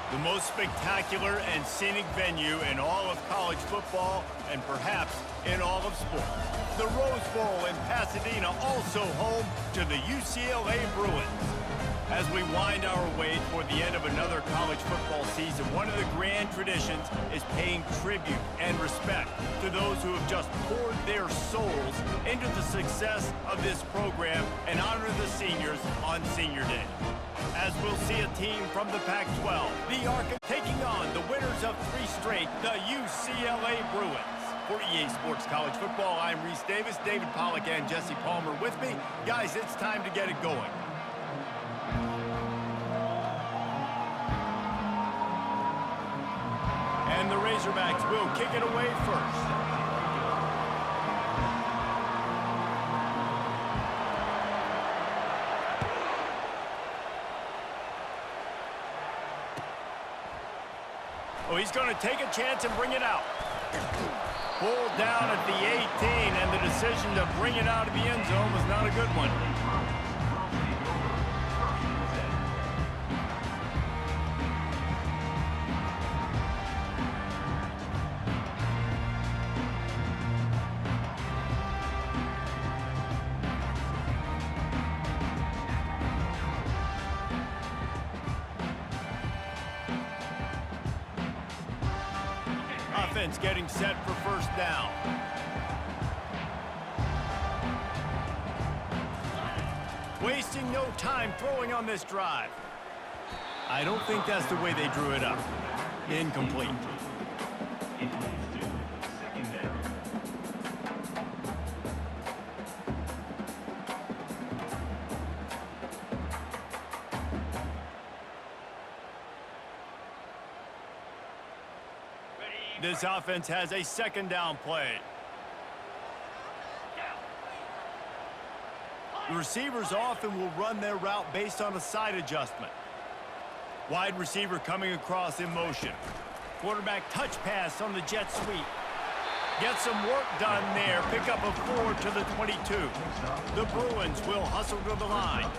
The most spectacular and scenic venue in all of college football and perhaps in all of sports. The Rose Bowl in Pasadena, also home to the UCLA Bruins. As we wind our way toward the end of another college football season, one of the grand traditions is paying tribute and respect to those who have just poured their souls into the success of this program and honor the seniors on Senior Day. As we'll see a team from the Pac-12, the Arca taking on the winners of 3 straight, the UCLA Bruins. For EA Sports College Football, I'm Reese Davis, David Pollack and Jesse Palmer with me. Guys, it's time to get it going. And the Razorbacks will kick it away first. Oh, he's going to take a chance and bring it out. Pulled down at the 18, and the decision to bring it out of the end zone was not a good one. Offense getting set for first down. Wasting no time throwing on this drive. I don't think that's the way they drew it up. Incomplete. This offense has a second down play. The receivers often will run their route based on a side adjustment. Wide receiver coming across in motion. Quarterback touch pass on the jet sweep. Get some work done there. Pick up a 4 to the 22. The Bruins will hustle to the line.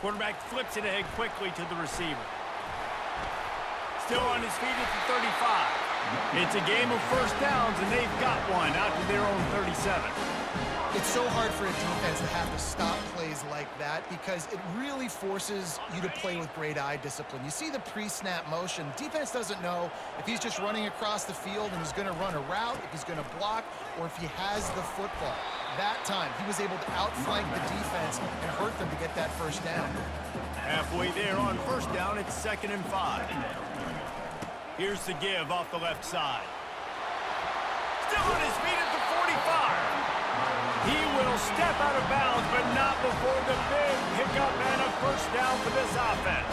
Quarterback flips it ahead quickly to the receiver. Still on his feet at the 35. It's a game of first downs, and they've got one out to their own 37. It's so hard for a defense to have to stop plays like that because it really forces you to play with great eye discipline. You see the pre-snap motion. Defense doesn't know if he's just running across the field and he's going to run a route, if he's going to block, or if he has the football. That time, he was able to outflank the defense and hurt them to get that first down. Halfway there on first down, it's 2nd and 5. Here's the give off the left side. Still on his feet at the 45. He will step out of bounds, but not before the big pickup and a first down for this offense.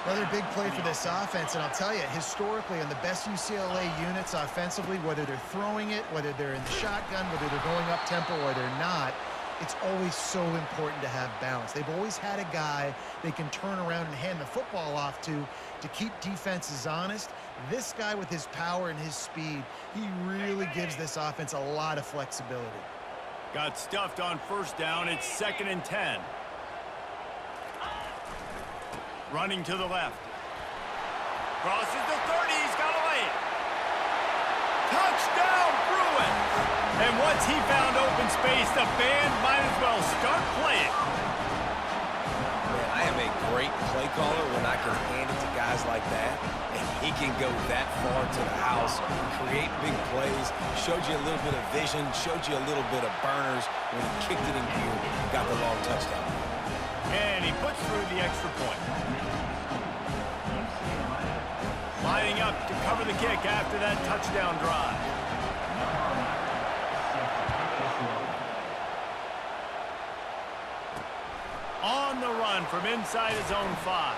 Another big play for this offense, and I'll tell you, historically, on the best UCLA units offensively, whether they're throwing it, whether they're in the shotgun, whether they're going up-tempo or they're not, it's always so important to have balance. They've always had a guy they can turn around and hand the football off to keep defenses honest. This guy with his power and his speed, he really gives this offense a lot of flexibility. Got stuffed on first down. It's 2nd and 10. Running to the left. Crosses the 30. He's got to lay it. Touchdown, Bruins! And once he found open space, the band might as well start playing. Man, I am a great play caller when I can hand it to guys like that. And he can go that far to the house, create big plays, showed you a little bit of vision, showed you a little bit of burners when he kicked it in gear and got the long touchdown. And he puts through the extra point. Lining up to cover the kick after that touchdown drive. On the run from inside his own 5.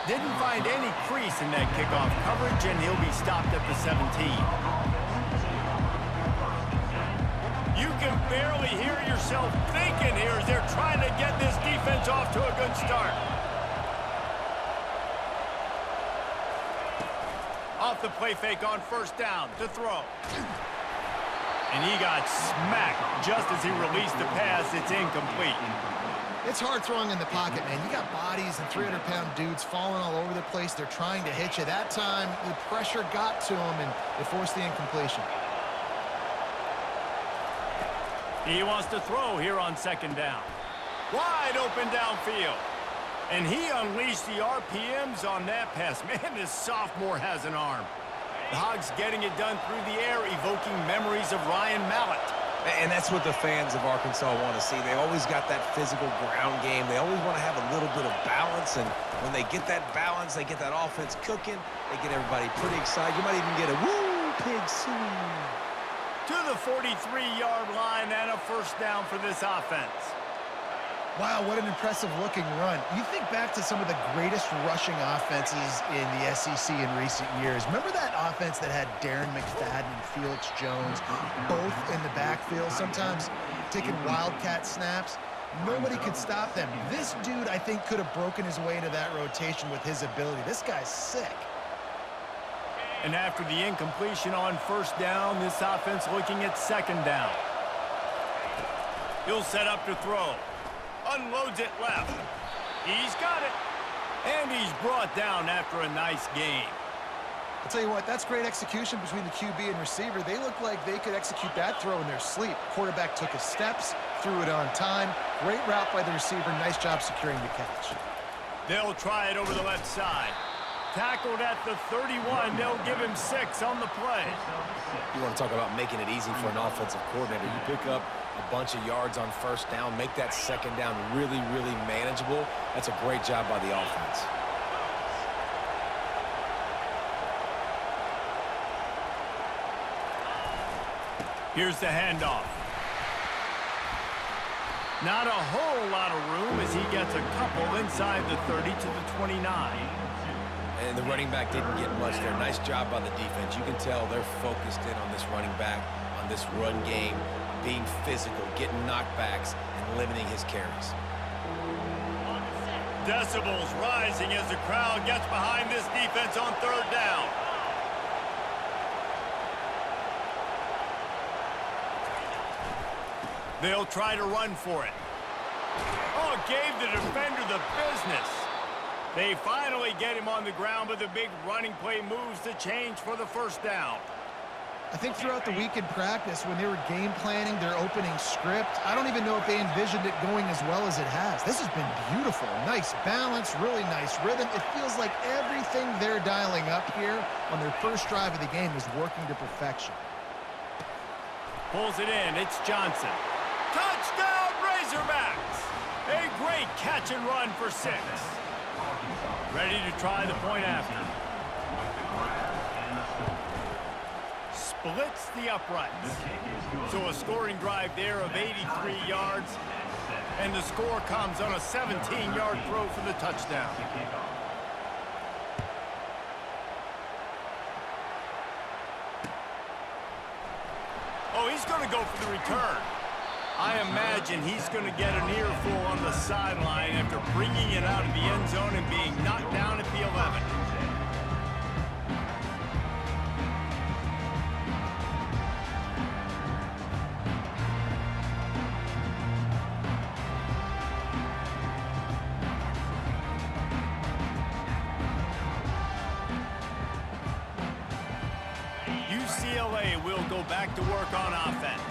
Didn't find any crease in that kickoff coverage, and he'll be stopped at the 17. You can barely hear yourself thinking here as they're trying to get this defense off to a good start. Off the play fake on first down to throw. And he got smacked just as he released the pass. It's incomplete. It's hard throwing in the pocket, man. You got bodies and 300-pound dudes falling all over the place. They're trying to hit you. That time, the pressure got to him, and it forced the incompletion. He wants to throw here on 2nd down. Wide open downfield. And he unleashed the RPMs on that pass. Man, this sophomore has an arm. The Hogs getting it done through the air, evoking memories of Ryan Mallett. And that's what the fans of Arkansas want to see. They always got that physical ground game. They always want to have a little bit of balance. And when they get that balance, they get that offense cooking. They get everybody pretty excited. You might even get a woo, pig soon. To the 43-yard line and a first down for this offense. Wow, what an impressive-looking run. You think back to some of the greatest rushing offenses in the SEC in recent years. Remember that offense that had Darren McFadden and Felix Jones both in the backfield, sometimes taking wildcat snaps? Nobody could stop them. This dude, I think, could have broken his way into that rotation with his ability. This guy's sick. And after the incompletion on first down, this offense looking at 2nd down. He'll set up to throw. Unloads it left. He's got it. And he's brought down after a nice game. I'll tell you what, that's great execution between the QB and receiver. They look like they could execute that throw in their sleep. Quarterback took his steps, threw it on time. Great route by the receiver. Nice job securing the catch. They'll try it over the left side. Tackled at the 31. They'll give him 6 on the play. You want to talk about making it easy for an offensive coordinator. You pick up a bunch of yards on first down, make that 2nd down really, really manageable. That's a great job by the offense. Here's the handoff. Not a whole lot of room as he gets a couple inside the 30 to the 29. And the running back didn't get much there. Nice job by the defense. You can tell they're focused in on this running back, on this run game, being physical, getting knockbacks, and limiting his carries. Decibels rising as the crowd gets behind this defense on 3rd down. They'll try to run for it. Oh, gave the defender the business. They finally get him on the ground, but the big running play moves the change for the first down. I think throughout the week in practice, when they were game planning their opening script, I don't even know if they envisioned it going as well as it has. This has been beautiful. Nice balance, really nice rhythm. It feels like everything they're dialing up here on their first drive of the game is working to perfection. Pulls it in. It's Johnson. Touchdown, Razorbacks! A great catch and run for 6. Ready to try the point after. Splits the uprights. So a scoring drive there of 83 yards. And the score comes on a 17-yard throw for the touchdown. Oh, he's going to go for the return. I imagine he's going to get an earful on the sideline after bringing it out of the end zone and being knocked down at the 11. UCLA will go back to work on offense.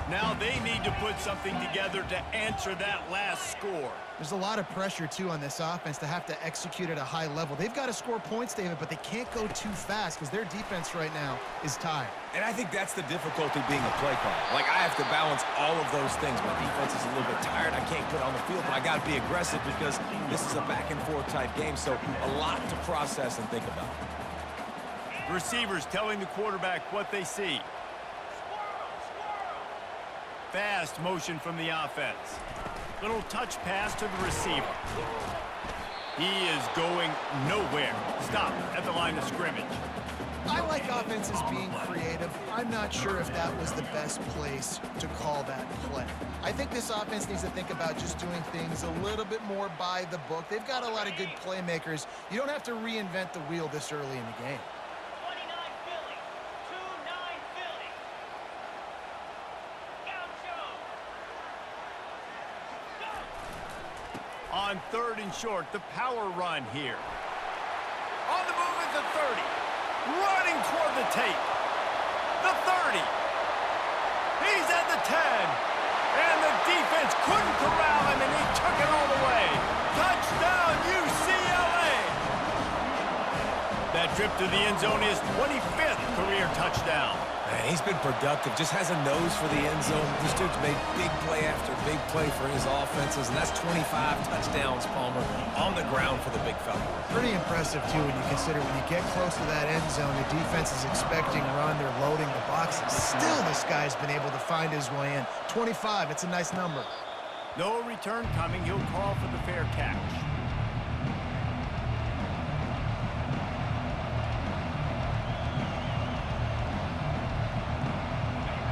Now they need to put something together to answer that last score. There's a lot of pressure, too, on this offense to have to execute at a high level. They've got to score points, David, but they can't go too fast because their defense right now is tired. And I think that's the difficulty being a play caller. Like, I have to balance all of those things. My defense is a little bit tired. I can't put on the field, but I got to be aggressive because this is a back-and-forth type game, so a lot to process and think about. Receivers telling the quarterback what they see. Fast motion from the offense. Little touch pass to the receiver. He is going nowhere. Stop at the line of scrimmage. I like offenses being creative. I'm not sure if that was the best place to call that play. I think this offense needs to think about just doing things a little bit more by the book. They've got a lot of good playmakers. You don't have to reinvent the wheel this early in the game. On 3rd and short, the power run here. On the move at the 30. Running toward the tape. The 30. He's at the 10. And the defense couldn't corral him, and he took it all the way. Touchdown, UCLA. That trip to the end zone is 25th career touchdown. Man, he's been productive, just has a nose for the end zone. This dude's made big play after big play for his offenses, and that's 25 touchdowns, Palmer, on the ground for the big fella. Pretty impressive, too, when you consider when you get close to that end zone, the defense is expecting run, they're loading the boxes. Still, this guy's been able to find his way in. 25, it's a nice number. No return coming. He'll call for the fair catch.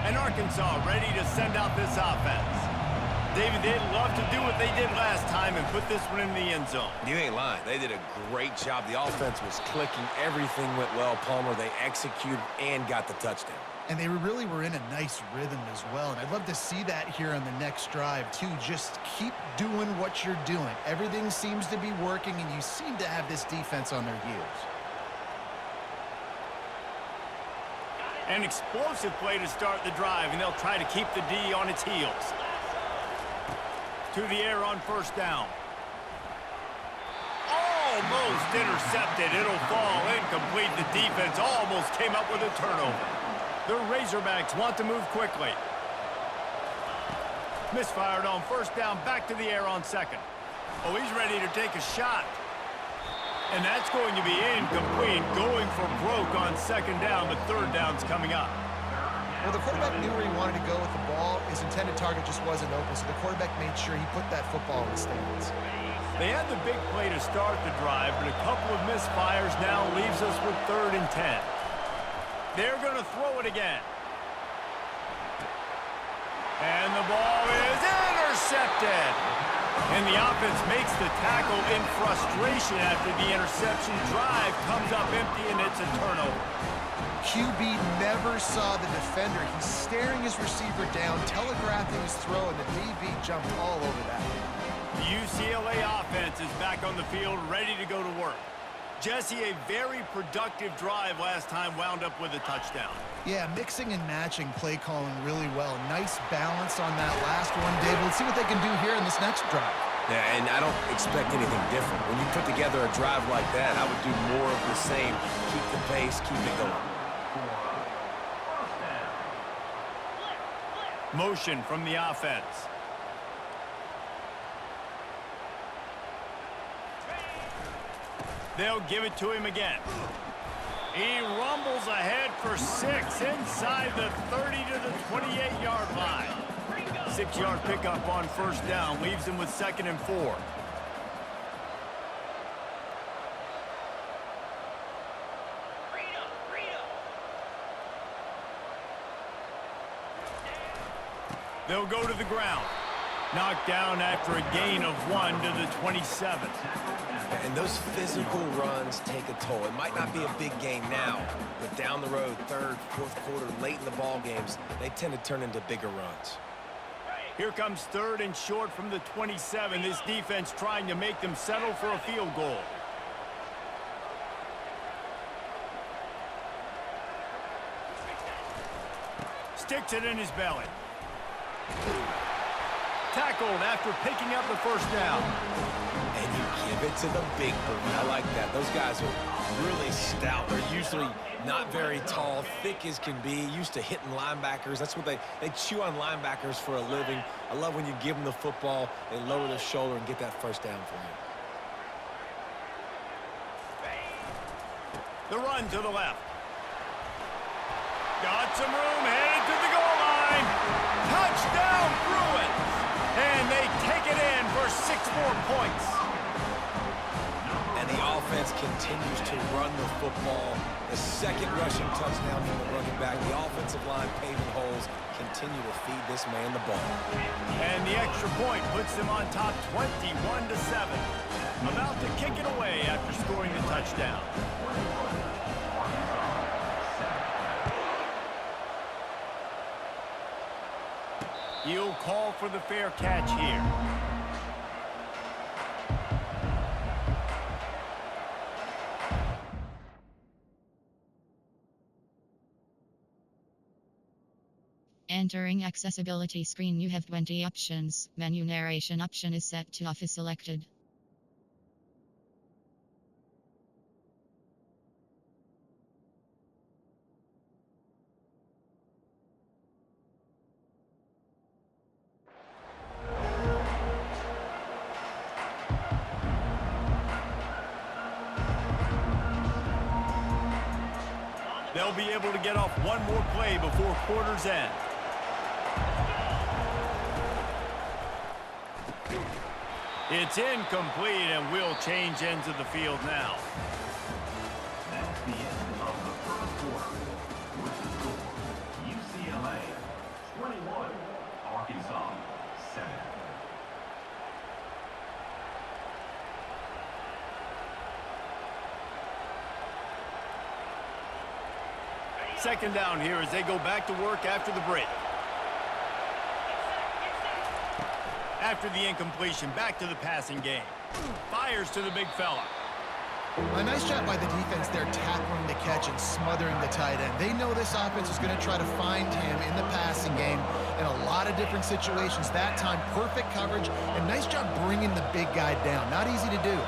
And Arkansas ready to send out this offense. David, they'd love to do what they did last time and put this one in the end zone. You ain't lying. They did a great job. The offense was clicking. Everything went well, Palmer. They executed and got the touchdown. And they really were in a nice rhythm as well. And I'd love to see that here on the next drive, too. Just keep doing what you're doing. Everything seems to be working, and you seem to have this defense on their heels. An explosive play to start the drive, and they'll try to keep the D on its heels. To the air on 1st down. Almost intercepted. It'll fall incomplete. The defense almost came up with a turnover. The Razorbacks want to move quickly. Misfired on 1st down, back to the air on 2nd. Oh, he's ready to take a shot. And that's going to be incomplete, going for broke on 2nd down, but 3rd down's coming up. Well, the quarterback knew where he wanted to go with the ball. His intended target just wasn't open, so the quarterback made sure he put that football in the stands. They had the big play to start the drive, but a couple of misfires now leaves us with 3rd and 10. They're going to throw it again. And the ball is intercepted. And the offense makes the tackle in frustration after the interception. Drive comes up empty, and it's a turnover. QB never saw the defender. He's staring his receiver down, telegraphing his throw, and the DB jumped all over that. The UCLA offense is back on the field, ready to go to work. Jesse, a very productive drive last time, wound up with a touchdown. Yeah, mixing and matching play calling really well. Nice balance on that last one, David. Let's see what they can do here in this next drive. Yeah, and I don't expect anything different. When you put together a drive like that, I would do more of the same. Keep the pace, keep it going. Motion from the offense. They'll give it to him again. He rumbles ahead for 6 inside the 30 to the 28-yard line. 6-yard pickup on 1st down leaves him with 2nd and 4. They'll go to the ground. Knocked down after a gain of 1 to the 27. And those physical runs take a toll. It might not be a big game now, but down the road, third, fourth quarter, late in the ball games, they tend to turn into bigger runs. Here comes third and short from the 27. This defense trying to make them settle for a field goal. Sticks it in his belly. Tackled after picking up the first down. And you give it to the big boy. I like that. Those guys are really stout. They're usually not very tall, thick as can be, used to hitting linebackers. That's what they chew on linebackers for a living. I love when you give them the football, they lower their shoulder and get that first down for you. The run to the left. Got some room, headed to the goal line. Touchdown, Bruins! And they take it in for 6 more points. And the offense continues to run the football. The second rushing touchdown from the running back. The offensive line paving holes. Continue to feed this man the ball. And the extra point puts them on top 21 to 7. About to kick it away after scoring the touchdown. He'll call for the fair catch here. Entering accessibility screen, you have 20 options. Menu narration option is set to off is selected. They'll be able to get off one more play before quarter's end. It's incomplete, and we'll change ends of the field now. That's the end of the first quarter. With the score, UCLA 21, Arkansas 7. Second down here as they go back to work after the break. After the incompletion, back to the passing game. Fires to the big fella. A nice job by the defense there, tackling the catch and smothering the tight end. They know this offense is going to try to find him in the passing game in a lot of different situations. That time, perfect coverage, and nice job bringing the big guy down. Not easy to do.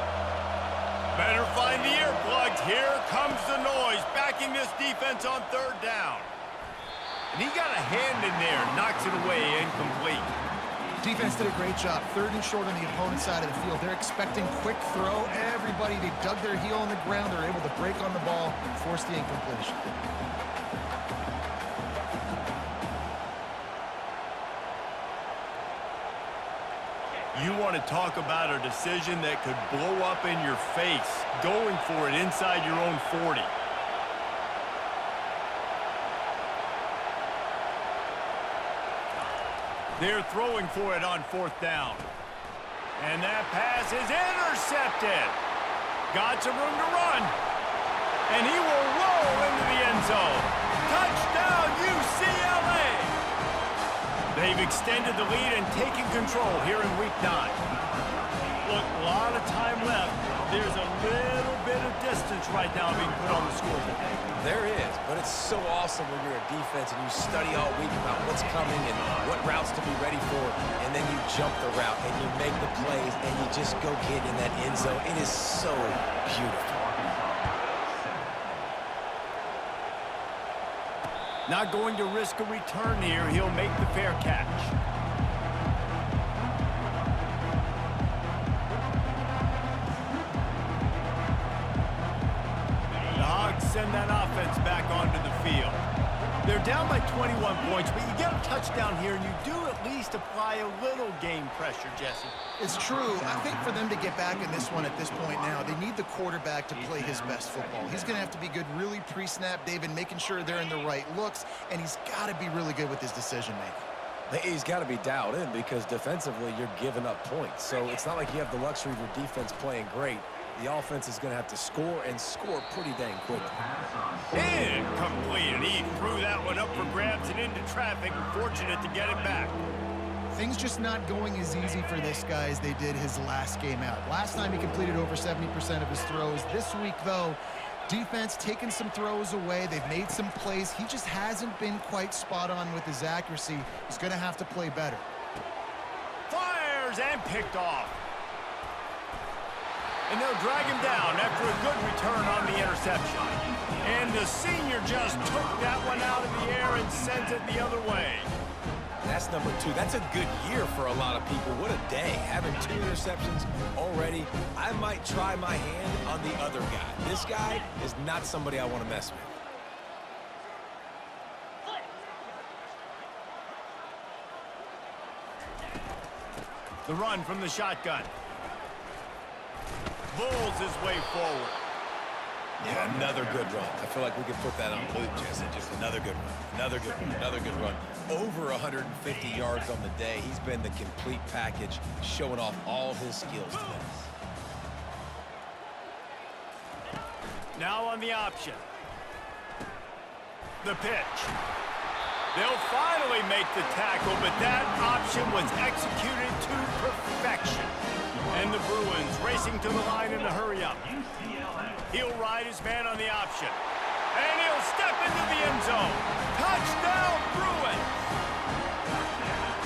Better find the earplugs. Here comes the noise, backing this defense on third down. And he got a hand in there, knocks it away, incomplete. Defense did a great job. Third and short on the opponent's side of the field. They're expecting quick throw. Everybody, they dug their heel on the ground. They're able to break on the ball and force the incompletion. You want to talk about a decision that could blow up in your face, going for it inside your own 40. They're throwing for it on fourth down. And that pass is intercepted. Got some room to run. And he will roll into the end zone. Touchdown, UCLA! They've extended the lead and taken control here in Week 9. Look, a lot of time left. There's a little bit of distance right now being put on the scoreboard. There is, but it's so awesome when you're a defense and you study all week about what's coming and what routes to be ready for, and then you jump the route and you make the plays and you just go get in that end zone. It is so beautiful. Not going to risk a return here. He'll make the fair catch. The Hogs send that offense back onto the field. They're down by 21 points, but you get a touchdown here, and you do at least apply a little game pressure, Jesse. It's true. I think for them to get back in this one at this point now, they need the quarterback to play his best football. He's going to have to be good really pre-snap, David, making sure they're in the right looks, and he's got to be really good with his decision-making. He's got to be dialed in because defensively you're giving up points. So it's not like you have the luxury of your defense playing great. The offense is going to have to score and score pretty dang quickly. Incomplete, and he threw that one up for grabs and into traffic. Fortunate to get it back. Things just not going as easy for this guy as they did his last game out. Last time he completed over 70% of his throws. This week, though, defense taking some throws away. They've made some plays. He just hasn't been quite spot on with his accuracy. He's going to have to play better. Fires and picked off. And they'll drag him down after a good return on the interception. And the senior just took that one out of the air and sends it the other way. That's number 2. That's a good year for a lot of people. What a day. Having 2 interceptions already. I might try my hand on the other guy. This guy is not somebody I want to mess with. The run from the shotgun. Bulls his way forward. Yeah, another good run. I feel like we could put that on loop, Jesse. Just another good run. Another good one. Another good run. Over 150 yards on the day. He's been the complete package, showing off all his skills today. Now on the option. The pitch. They'll finally make the tackle, but that option was executed to perfection. And the Bruins racing to the line in a hurry-up. He'll ride his man on the option. And he'll step into the end zone. Touchdown, Bruins!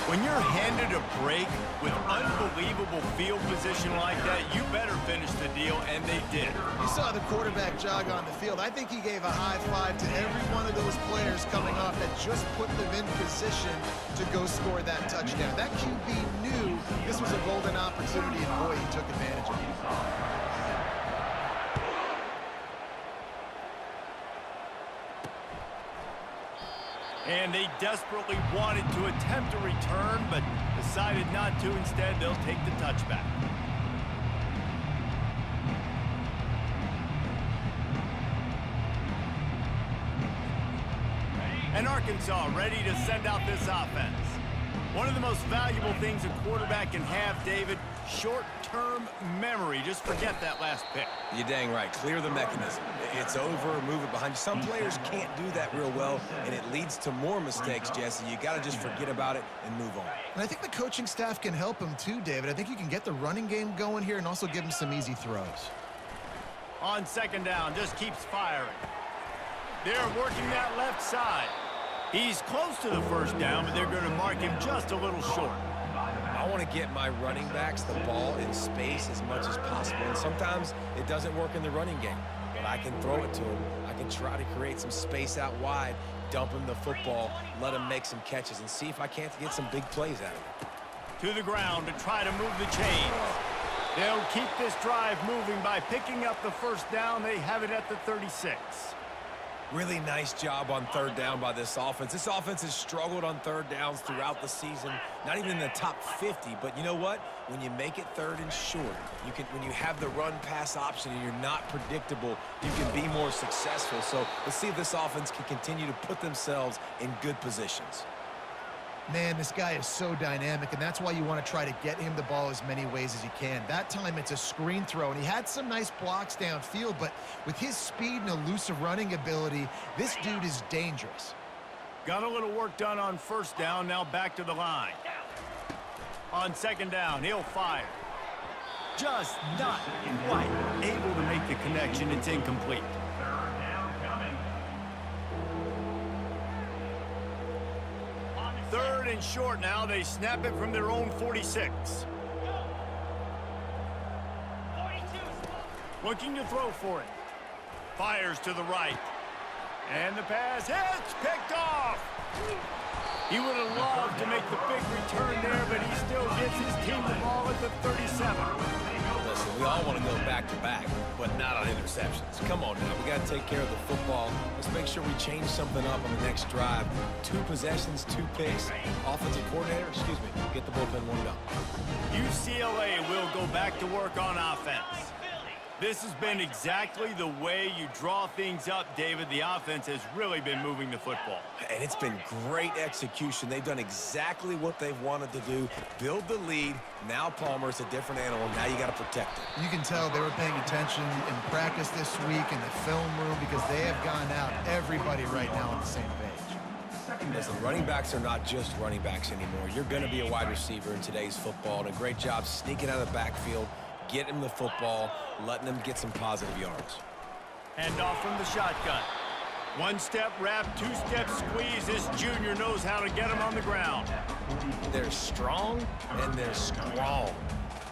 When you're handed a break with unbelievable field position like that, you better finish the deal, and they did. You saw the quarterback jog on the field. I think he gave a high five to every one of those players coming off that just put them in position to go score that touchdown. That QB knew this was a golden opportunity, and boy, he took advantage of it. And they desperately wanted to attempt a return, but decided not to. Instead, they'll take the touchback. And Arkansas ready to send out this offense. One of the most valuable things a quarterback can have, David, short-term memory. Just forget that last pick. You're dang right. Clear the mechanism. It's over, move it behind you. Some players can't do that real well, and it leads to more mistakes, Jesse. You got to just forget about it and move on. And I think the coaching staff can help him too, David. I think you can get the running game going here and also give him some easy throws. On second down, just keeps firing. They're working that left side. He's close to the first down, but they're going to mark him just a little short. I want to get my running backs the ball in space as much as possible, and sometimes it doesn't work in the running game, but I can throw it to him. I can try to create some space out wide, dump him the football, let him make some catches, and see if I can't get some big plays out of him. To the ground to try to move the chains. They'll keep this drive moving by picking up the first down. They have it at the 36. Really nice job on third down by this offense. This offense has struggled on third downs throughout the season, not even in the top 50. But you know what? When you make it third and short, when you have the run-pass option and you're not predictable, you can be more successful. So let's see if this offense can continue to put themselves in good positions. Man, this guy is so dynamic, and that's why you want to try to get him the ball as many ways as you can. That time it's a screen throw, and he had some nice blocks downfield, but with his speed and elusive running ability, this dude is dangerous. Got a little work done on first down, now back to the line. On second down, he'll fire. Just not quite able to make the connection. It's incomplete. Third and short now. They snap it from their own 46. Looking to throw for it. Fires to the right. And the pass hits, picked off. He would have loved to make the big return there, but he still gets his team the ball at the 37. Listen, we all want to go back-to-back, but not on interceptions. Come on now, we got to take care of the football. Let's make sure we change something up on the next drive. 2 possessions, 2 picks. Offensive coordinator, get the bullpen warmed up. UCLA will go back to work on offense. This has been exactly the way you draw things up, David. The offense has really been moving the football. And it's been great execution. They've done exactly what they've wanted to do. Build the lead. Now Palmer's a different animal. Now you got to protect it. You can tell they were paying attention in practice this week in the film room because they have gone out everybody right now on the same page. Listen, running backs are not just running backs anymore. You're going to be a wide receiver in today's football. And a great job sneaking out of the backfield, getting them the football, letting them get some positive yards. Hand off from the shotgun. One step wrap, two step squeeze. This junior knows how to get him on the ground. They're strong and they're strong.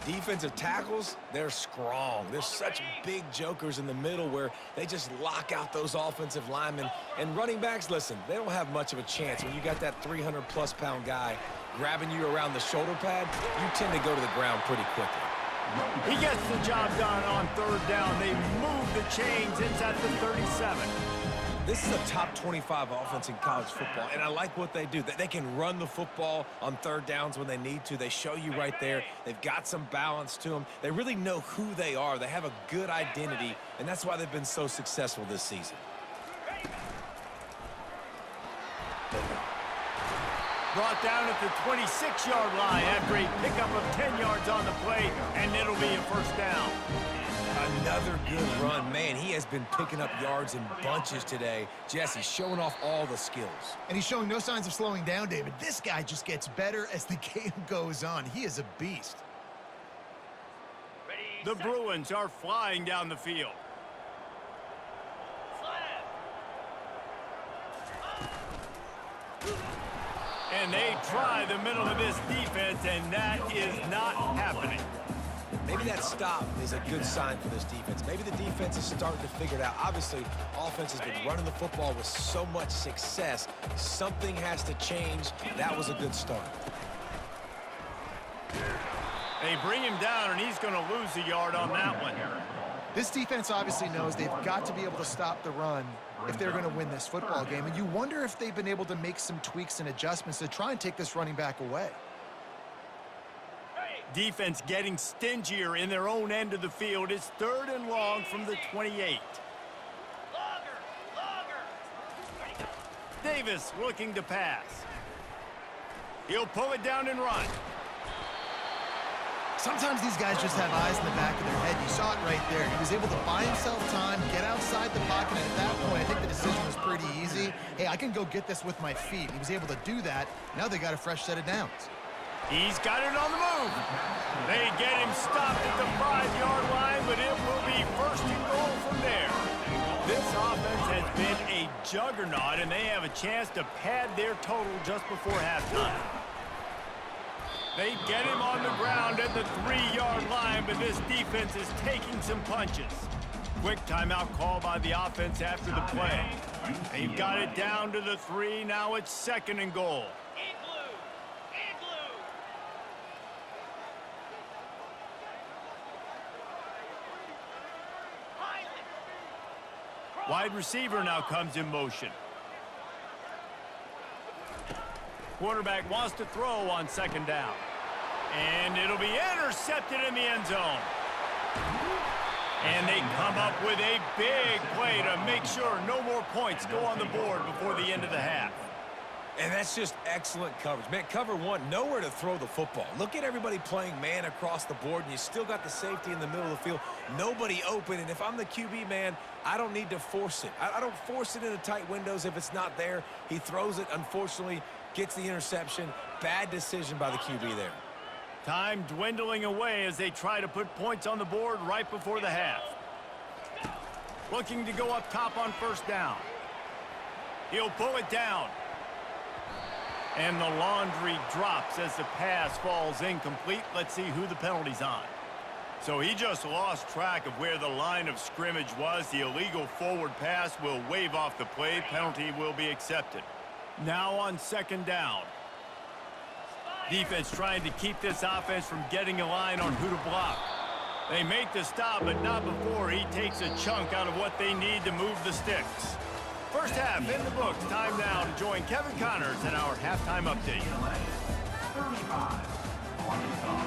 Defensive tackles, they're strong. There's such big jokers in the middle where they just lock out those offensive linemen. And running backs, listen, they don't have much of a chance. When you got that 300-plus pound guy grabbing you around the shoulder pad, you tend to go to the ground pretty quickly. He gets the job done on third down. They move the chains inside the 37. This is a top 25 offense in college football, and I like what they do. They can run the football on third downs when they need to. They show you right there. They've got some balance to them. They really know who they are. They have a good identity, and that's why they've been so successful this season. Brought down at the 26-yard line after a pickup of 10 yards on the play, and it'll be a first down. Another good run. Man, he has been picking up yards in bunches today. Jesse showing off all the skills. And he's showing no signs of slowing down, David. This guy just gets better as the game goes on. He is a beast. The Bruins are flying down the field. And they try the middle of this defense, and that is not happening. Maybe that stop is a good sign for this defense. Maybe the defense is starting to figure it out. Obviously, offense has been running the football with so much success. Something has to change. That was a good start. They bring him down, and he's going to lose a yard on that one. This defense obviously knows they've got to be able to stop the run if they're going to win this football game. And you wonder if they've been able to make some tweaks and adjustments to try and take this running back away. Defense getting stingier in their own end of the field. It's third and long from the 28. Davis looking to pass. He'll pull it down and run. Sometimes these guys just have eyes in the back of their head. You saw it right there. He was able to buy himself time, get outside the pocket, and at that point, I think the decision was pretty easy. Hey, I can go get this with my feet. He was able to do that. Now they got a fresh set of downs. He's got it on the move. They get him stopped at the 5-yard line, but it will be first and goal from there. This offense has been a juggernaut, and they have a chance to pad their total just before halftime. They get him on the ground at the 3-yard line, but this defense is taking some punches. Quick timeout call by the offense after the play. They've got it down to the 3. Now it's second and goal. Wide receiver now comes in motion. Quarterback wants to throw on second down. And it'll be intercepted in the end zone. And they come up with a big play to make sure no more points go on the board before the end of the half. And that's just excellent coverage. Man, cover one, nowhere to throw the football. Look at everybody playing man across the board, and you still got the safety in the middle of the field. Nobody open, and if I'm the QB, man, I don't need to force it. I don't force it into tight windows if it's not there. He throws it, unfortunately, gets the interception. Bad decision by the QB there. Time dwindling away as they try to put points on the board right before the half. Looking to go up top on first down. He'll pull it down. And the laundry drops as the pass falls incomplete. Let's see who the penalty's on. So he just lost track of where the line of scrimmage was. The illegal forward pass will wave off the play. Penalty will be accepted. Now on second down. Defense trying to keep this offense from getting a line on who to block. They make the stop, but not before he takes a chunk out of what they need to move the sticks. First half in the books. Time now to join Kevin Connors in our halftime update. 35, Arkansas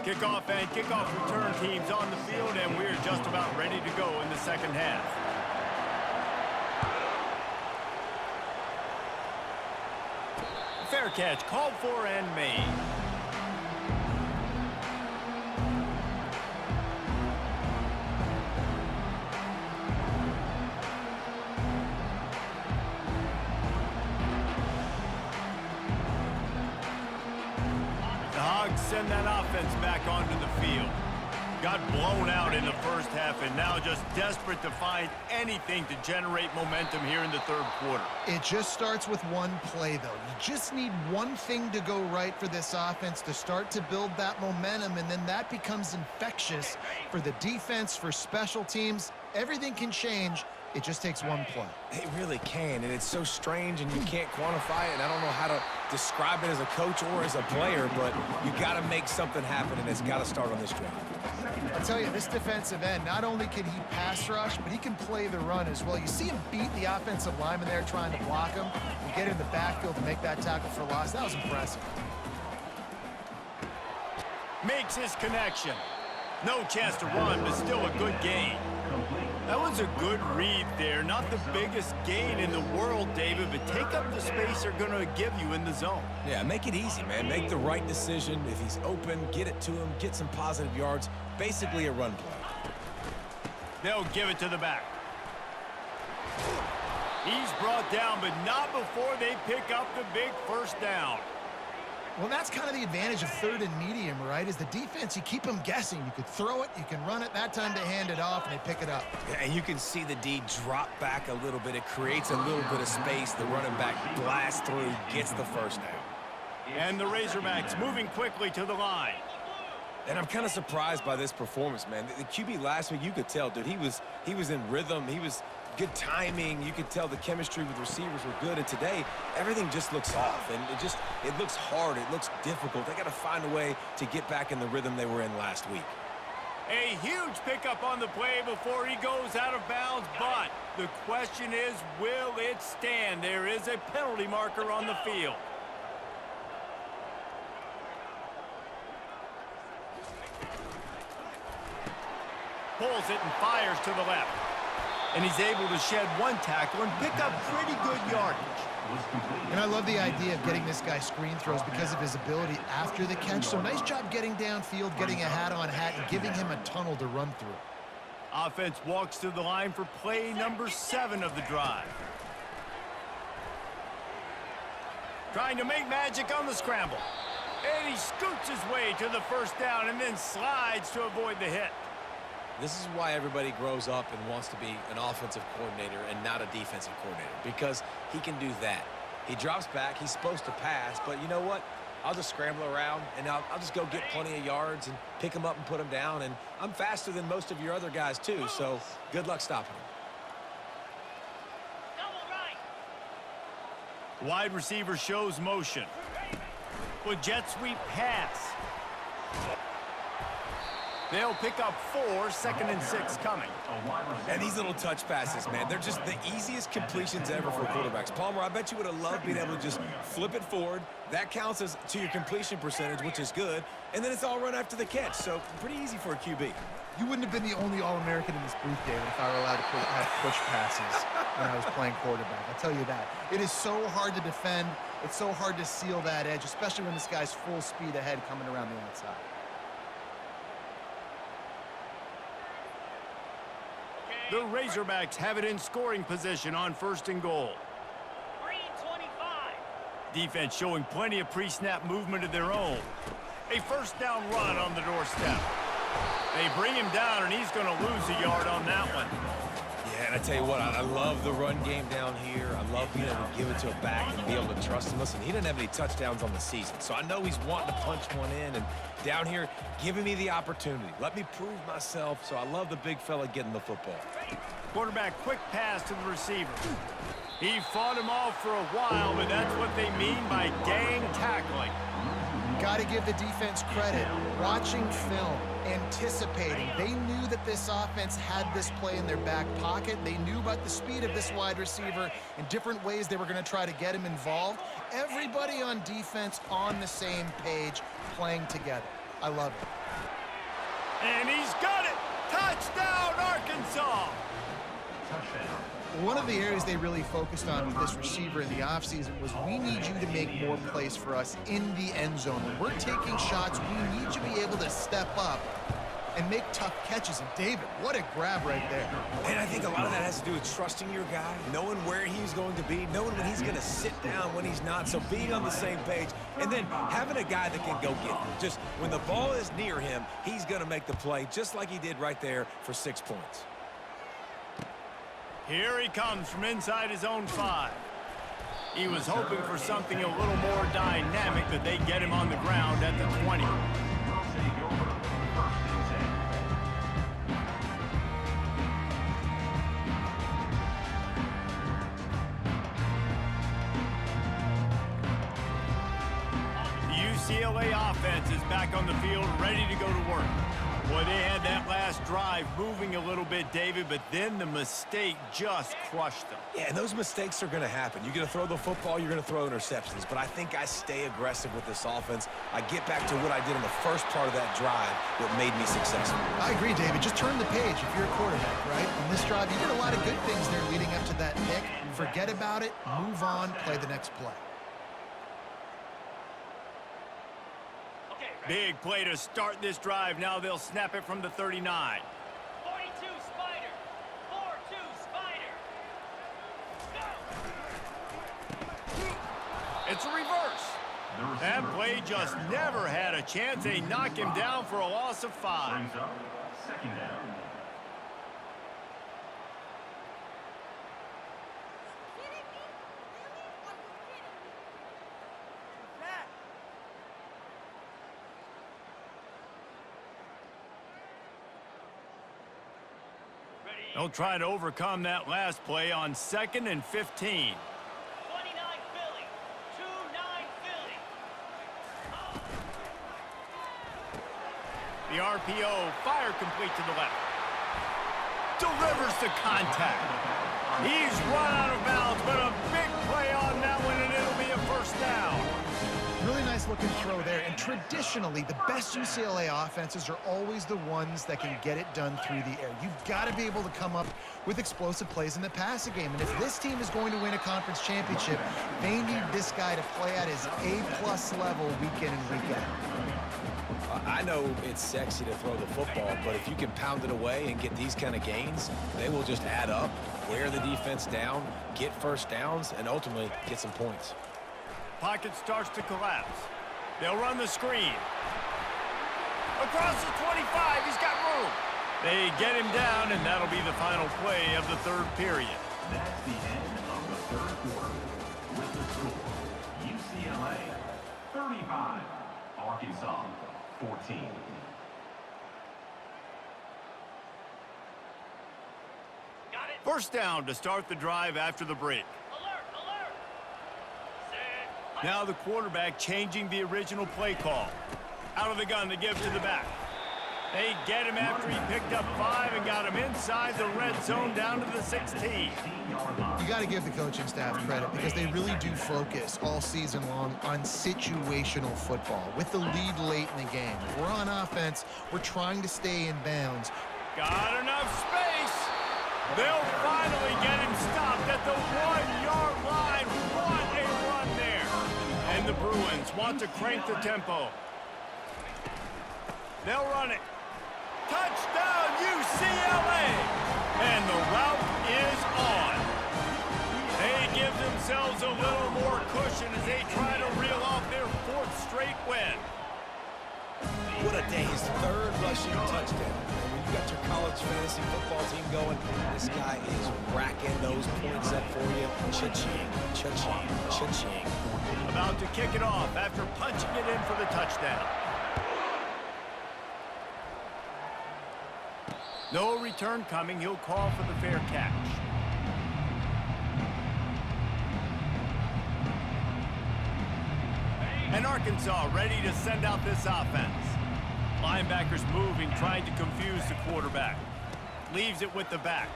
7. Kickoff and kickoff return teams on the field, and we're just about ready to go in the second half. Fair catch called for and made. The Hogs send that offense back onto the field. Got blown out in the first half and now just desperate to find anything to generate momentum here in the third quarter. It just starts with one play, though. You just need one thing to go right for this offense to start to build that momentum, and then that becomes infectious for the defense, for special teams. Everything can change. It just takes one play. It really can, and it's so strange, and you can't quantify it, and I don't know how to describe it as a coach or as a player, but you got to make something happen, and it's got to start on this drive. I'll tell you, this defensive end, not only can he pass rush, but he can play the run as well. You see him beat the offensive lineman there trying to block him and get in the backfield to make that tackle for loss. That was impressive. Makes his connection. No chance to run, but still a good gain. That was a good read there. Not the biggest gain in the world, David, but take up the space they're going to give you in the zone. Yeah, make it easy, man. Make the right decision. If he's open, get it to him, get some positive yards. Basically a run play. They'll give it to the back. He's brought down, but not before they pick up the big first down. Well, that's kind of the advantage of third and medium, right? Is the defense, you keep them guessing. You could throw it, you can run it. That time they hand it off, and they pick it up. Yeah, and you can see the D drop back a little bit. It creates a little bit of space. The running back blasts through, gets the first down. And the Razorbacks moving quickly to the line. And I'm kind of surprised by this performance, man. The QB last week, you could tell, dude, he was in rhythm. He was good timing. You could tell the chemistry with receivers were good. And today, everything just looks off. And it looks hard. It looks difficult. They got to find a way to get back in the rhythm they were in last week. A huge pickup on the play before he goes out of bounds, but the question is, will it stand? There is a penalty marker on the field. Pulls it and fires to the left. And he's able to shed one tackle and pick up pretty good yardage. And I love the idea of getting this guy screen throws because of his ability after the catch. So nice job getting downfield, getting a hat-on-hat, and giving him a tunnel to run through. Offense walks to the line for play number 7 of the drive. Trying to make magic on the scramble. And he scoots his way to the first down and then slides to avoid the hit. This is why everybody grows up and wants to be an offensive coordinator and not a defensive coordinator, because he can do that. He drops back. He's supposed to pass, but you know what? I'll just scramble around, and I'll just go get plenty of yards and pick him up and put him down, and I'm faster than most of your other guys, too, so good luck stopping him. Wide receiver shows motion. With jet sweep pass. They'll pick up 4, 2nd and 6 coming. And these little touch passes, man, they're just the easiest completions ever for quarterbacks. Palmer, I bet you would have loved being able to just flip it forward. That counts as to your completion percentage, which is good. And then it's all run after the catch, so pretty easy for a QB. You wouldn't have been the only All-American in this booth, David, if I were allowed to have push passes when I was playing quarterback. I'll tell you that. It is so hard to defend. It's so hard to seal that edge, especially when this guy's full speed ahead coming around the outside. The Razorbacks have it in scoring position on 1st and goal. Defense showing plenty of pre-snap movement of their own. A first down run on the doorstep. They bring him down, and he's going to lose a yard on that one. Yeah, and I tell you what, I love the run game down here. I love being able to give it to a back and be able to trust him. Listen, he didn't have any touchdowns on the season, so I know he's wanting to punch one in. And down here, giving me the opportunity. Let me prove myself, so I love the big fella getting the football. Quarterback quick pass to the receiver. He fought him off for a while, but that's what they mean by gang tackling. Got to give the defense credit. Watching film, anticipating. They knew that this offense had this play in their back pocket. They knew about the speed of this wide receiver and different ways they were going to try to get him involved. Everybody on defense on the same page, playing together. I love it. And he's got it! Touchdown, Arkansas! Touchdown. One of the areas they really focused on with this receiver in the offseason was we need you to make more plays for us in the end zone. When we're taking shots, we need you to be able to step up and make tough catches. And David, what a grab right there. And I think a lot of that has to do with trusting your guy, knowing where he's going to be, knowing when he's going to sit down, when he's not. So being on the same page, and then having a guy that can go get him. Just when the ball is near him, he's going to make the play, just like he did right there for 6 points. Here he comes from inside his own 5. He was hoping for something a little more dynamic, but they get him on the ground at the 20. Take over. First and 10. The UCLA offense is back on the field, ready to go to work. Boy, they had that last drive moving a little bit, David, but then the mistake just crushed them. Yeah, and those mistakes are going to happen. You're going to throw the football, you're going to throw interceptions. But I think I stay aggressive with this offense. I get back to what I did in the first part of that drive that made me successful. I agree, David. Just turn the page if you're a quarterback, right? In this drive, you did a lot of good things there leading up to that pick. Forget about it, move on, play the next play. Big play to start this drive. Now they'll snap it from the 39. 42 Spider. 4-2 Spider. Go. It's a reverse. That play just never had a chance. They knock him down for a loss of 5. Brings up second down. They'll try to overcome that last play on 2nd and 15. 29 Philly. 2-9 Philly. The RPO, fire complete to the left. Delivers the contact. He's run out of bounds, but a big play on that one, and it'll be a first down. Really nice looking throw there. And traditionally, the best UCLA offenses are always the ones that can get it done through the air. You've got to be able to come up with explosive plays in the passing game. And if this team is going to win a conference championship, they need this guy to play at his A+ level week in and week out. I know it's sexy to throw the football, but if you can pound it away and get these kind of gains, they will just add up, wear the defense down, get first downs, and ultimately get some points. Pocket starts to collapse. They'll run the screen. Across the 25, he's got room. They get him down, and that'll be the final play of the third period. That's the end of the third quarter. With the score, UCLA 35, Arkansas 14. Got it. First down to start the drive after the break. Alert, alert. Set. Now the quarterback changing the original play call. Out of the gun to give to the back. They get him after he picked up 5 and got him inside the red zone down to the 16. You got to give the coaching staff credit because they really do focus all season long on situational football. With the lead late in the game, if we're on offense, we're trying to stay in bounds. Got enough space. They'll finally get him stopped at the 1-yard line. What a run there. And the Bruins want to crank the tempo. They'll run it. Touchdown, UCLA! And the route is on. They give themselves a little more cushion as they try to reel off their 4th straight win. What a day, his 3rd rushing touchdown. And when you got your college fantasy football team going, this guy is racking those points up for you. Cha-ching, cha-ching, cha-ching. About to kick it off after punching it in for the touchdown. No return coming. He'll call for the fair catch. And Arkansas ready to send out this offense. Linebackers moving, trying to confuse the quarterback. Leaves it with the back.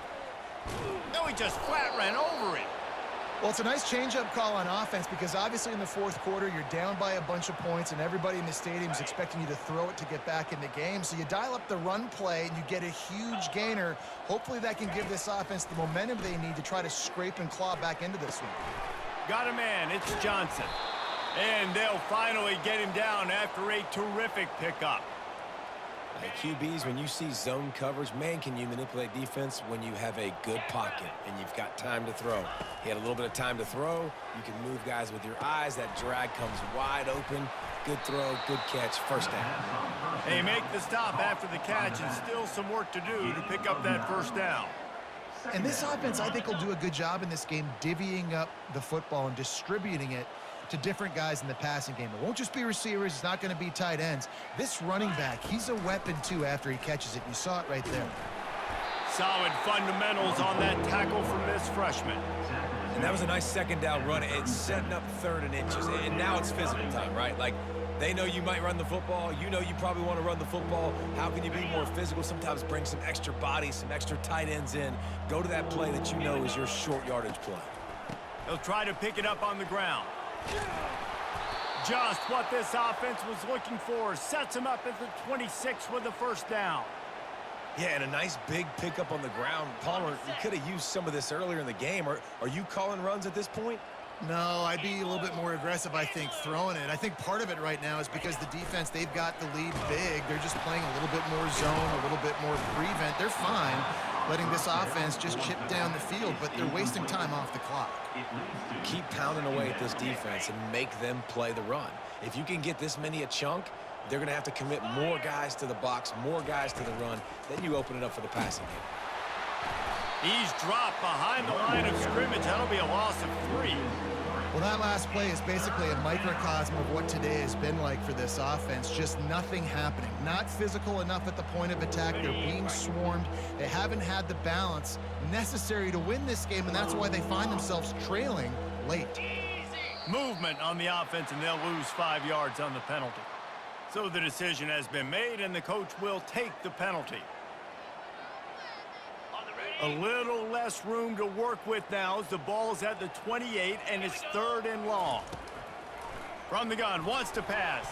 No, he just flat ran over it. Well, it's a nice change-up call on offense because obviously in the fourth quarter, you're down by a bunch of points and everybody in the stadium is expecting you to throw it to get back in the game. So you dial up the run play and you get a huge gainer. Hopefully that can give this offense the momentum they need to try to scrape and claw back into this one. Got a man. It's Johnson. And they'll finally get him down after a terrific pickup. QBs, when you see zone coverage, man, can you manipulate defense when you have a good pocket and you've got time to throw. He had a little bit of time to throw. You can move guys with your eyes. That drag comes wide open. Good throw, good catch, first down. They make the stop after the catch and still some work to do to pick up that first down. And this offense, I think, will do a good job in this game divvying up the football and distributing it to different guys in the passing game. It won't just be receivers. It's not going to be tight ends. This running back, he's a weapon, too, after he catches it. You saw it right there. Solid fundamentals on that tackle from this freshman. And that was a nice second down run. It's setting up 3rd and inches. And now it's physical time, right? Like, they know you might run the football. You know you probably want to run the football. How can you be more physical? Sometimes bring some extra bodies, some extra tight ends in. Go to that play that you know is your short yardage play. They'll try to pick it up on the ground. Just what this offense was looking for. Sets him up at the 26 with the first down. Yeah, and a nice big pickup on the ground. Palmer, you could have used some of this earlier in the game. Are you calling runs at this point? No, I'd be a little bit more aggressive, I think, throwing it. I think part of it right now is because the defense, they've got the lead big. They're just playing a little bit more zone, a little bit more prevent. They're fine letting this offense just chip down the field, but they're wasting time off the clock. Keep pounding away at this defense and make them play the run. If you can get this many a chunk, they're going to have to commit more guys to the box, more guys to the run. Then you open it up for the passing game. He's dropped behind the line of scrimmage. That'll be a loss of 3. Well, that last play is basically a microcosm of what today has been like for this offense. Just nothing happening. Not physical enough at the point of attack. They're being swarmed. They haven't had the balance necessary to win this game, and that's why they find themselves trailing late. Movement on the offense, and they'll lose 5 yards on the penalty. So the decision has been made, and the coach will take the penalty. A little less room to work with now as the ball's at the 28 and it's 3rd and long. From the gun, wants to pass.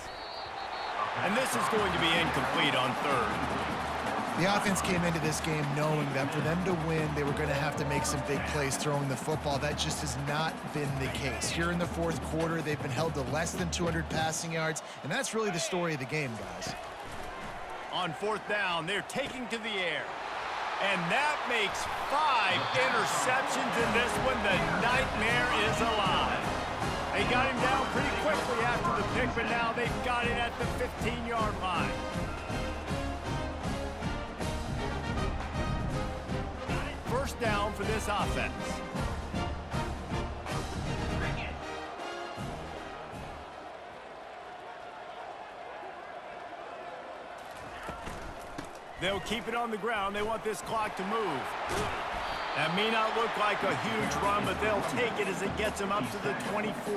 And this is going to be incomplete on 3rd. The offense came into this game knowing that for them to win, they were going to have to make some big plays throwing the football. That just has not been the case. Here in the fourth quarter, they've been held to less than 200 passing yards, and that's really the story of the game, guys. On 4th down, they're taking to the air. And that makes 5 interceptions in this one. The nightmare is alive. They got him down pretty quickly after the pick, but now they've got it at the 15-yard line. First down for this offense. They'll keep it on the ground. They want this clock to move. That may not look like a huge run, but they'll take it as it gets them up to the 24.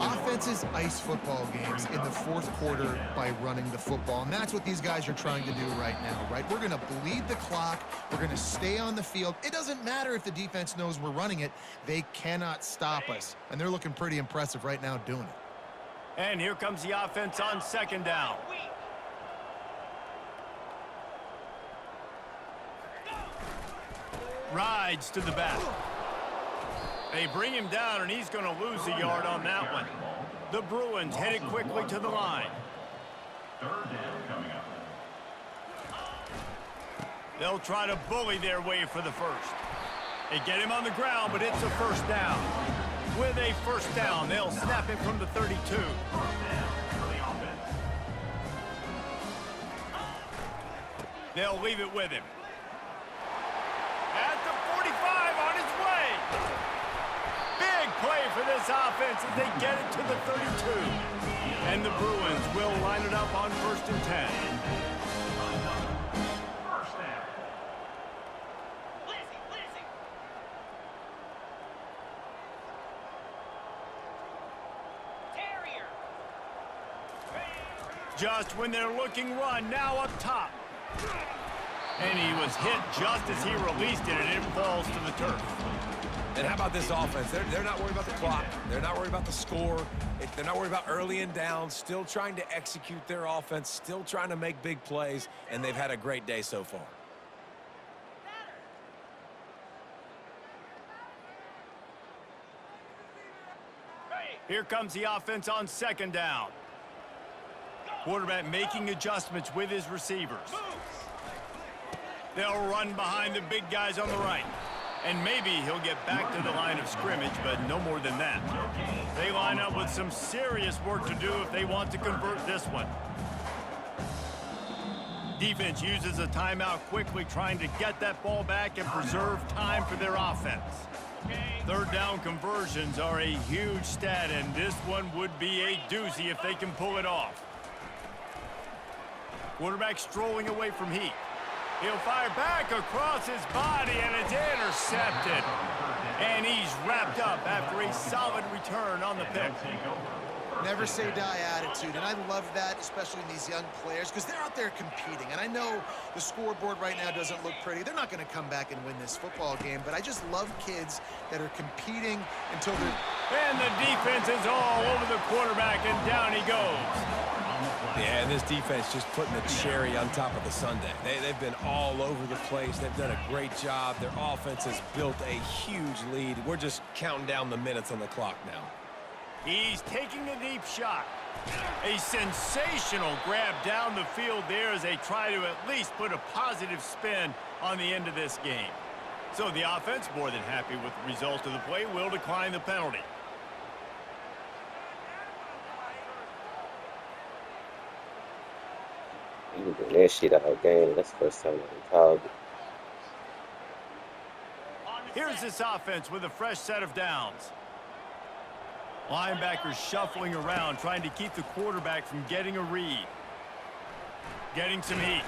Offenses ice football games in the fourth quarter by running the football, and that's what these guys are trying to do right now, right? We're going to bleed the clock. We're going to stay on the field. It doesn't matter if the defense knows we're running it. They cannot stop us, and they're looking pretty impressive right now doing it. And here comes the offense on 2nd down. Rides to the back. They bring him down, and he's going to lose a yard on that one. The Bruins headed quickly to the line. 3rd down coming up. They'll try to bully their way for the first. They get him on the ground, but it's a first down. With a first down, they'll snap it from the 32. First down for the offense. They'll leave it with him. At the 45 on his way. Big play for this offense as they get it to the 32. And the Bruins will line it up on 1st and 10. First down. Terrier. Just when they're looking run, now up top. And he was hit just as he released it, and it falls to the turf. And how about this offense? They're not worried about the clock. They're not worried about the score. They're not worried about early and down. Still trying to execute their offense. Still trying to make big plays. And they've had a great day so far. Here comes the offense on second down. Quarterback making adjustments with his receivers. They'll run behind the big guys on the right. And maybe he'll get back to the line of scrimmage, but no more than that. They line up with some serious work to do if they want to convert this one. Defense uses a timeout quickly, trying to get that ball back and preserve time for their offense. Third down conversions are a huge stat, and this one would be a doozy if they can pull it off. Quarterback strolling away from heat. He'll fire back across his body, and it's intercepted. And he's wrapped up after a solid return on the pick. Never say die attitude, and I love that, especially in these young players, because they're out there competing. And I know the scoreboard right now doesn't look pretty. They're not going to come back and win this football game, but I just love kids that are competing until they're... And the defense is all over the quarterback, and down he goes. Yeah, and this defense just putting the cherry on top of the sundae. They've been all over the place. They've done a great job. Their offense has built a huge lead. We're just counting down the minutes on the clock now. He's taking a deep shot. A sensational grab down the field there as they try to at least put a positive spin on the end of this game. So the offense, more than happy with the result of the play, will decline the penalty. He was doing that shit all game. That's the first time I called it. Here's this offense with a fresh set of downs. Linebackers shuffling around, trying to keep the quarterback from getting a read. Getting some heat.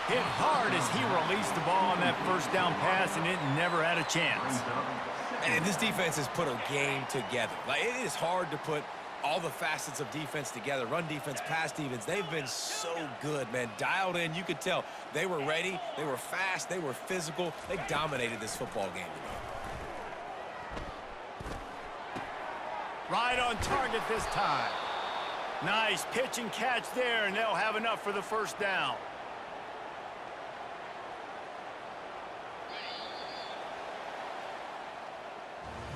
Hit hard as he released the ball on that first down pass, and it never had a chance. And this defense has put a game together. Like, it is hard to put all the facets of defense together. Run defense, pass defense. They've been so good, man. Dialed in. You could tell they were ready. They were fast. They were physical. They dominated this football game today. Right on target this time. Nice pitch and catch there, and they'll have enough for the first down.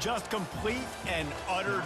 Just complete and utter